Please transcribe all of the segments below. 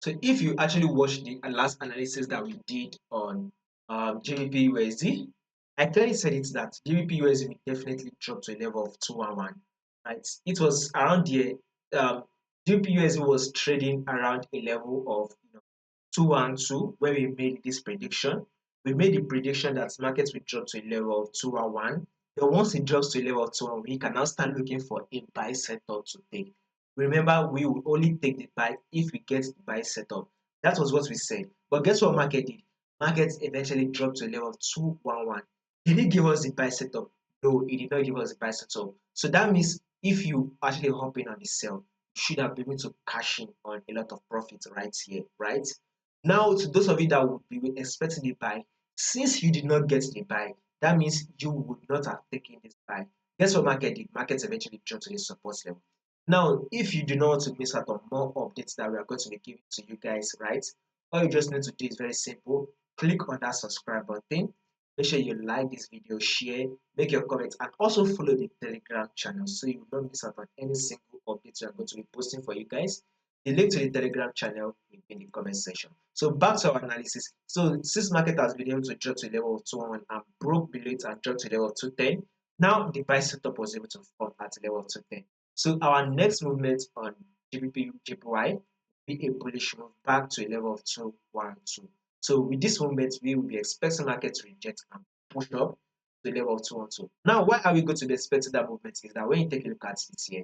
So if you actually watch the last analysis that we did on GBP USD, I clearly said it that GBP USD will definitely drop to a level of 211. Right? It was around the GBP USD was trading around a level of 212 where we made this prediction. We made the prediction that markets will drop to a level of 211. Then once it drops to a level of 211, we can now start looking for a buy setup to take. Remember, we will only take the buy if we get the buy setup. That was what we said. But guess what market did? Markets eventually dropped to a level of 211. Did it give us the buy setup? No, it did not give us the buy setup. So that means if you actually hop in on the sell, you should have been able to cash in on a lot of profit right here, right? Now, to those of you that would be expecting the buy, since you did not get the buy, that means you would not have taken this buy. Guess what market did? Markets eventually dropped to the support level. Now, if you do not want to miss out on more updates that we are going to be giving to you guys, right? All you just need to do is very simple. Click on that subscribe button. Make sure you like this video, share, make your comments, and also follow the Telegram channel so you will not miss out on any single updates we are going to be posting for you guys. The link to the Telegram channel will be in the comment section. So back to our analysis. So since market has been able to drop to a level of 211 and broke below it and dropped to a level of 210, now the buy setup was able to form at a level of 210. So our next movement on GBPJPY will be a bullish move back to a level of 212. So with this movement, we will be expecting market to reject and push up to a level of 212. Now, why are we going to be expecting that movement? Is that when you take a look at it here,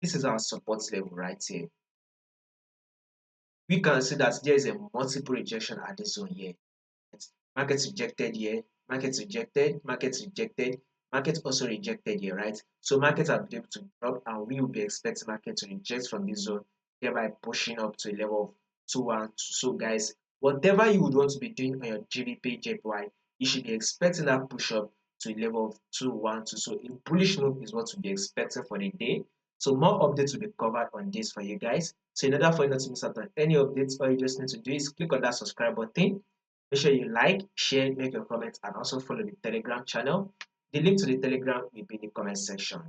this is our support level right here. We can see that there is a multiple rejection at this zone here. Market rejected here, market rejected, market rejected, market also rejected here, right? So markets are able to drop and we will be expecting market to reject from this zone, thereby pushing up to a level of 212. So guys, whatever you would want to be doing on your GBPJPY, you should be expecting that push up to a level of 212. So a bullish move is what to be expecting for the day. So more updates will be covered on this for you guys. So in order for you not to miss out on any updates, all you just need to do is click on that subscribe button. Make sure you like, share, make your comments, and also follow the Telegram channel. The link to the Telegram will be in the comment section.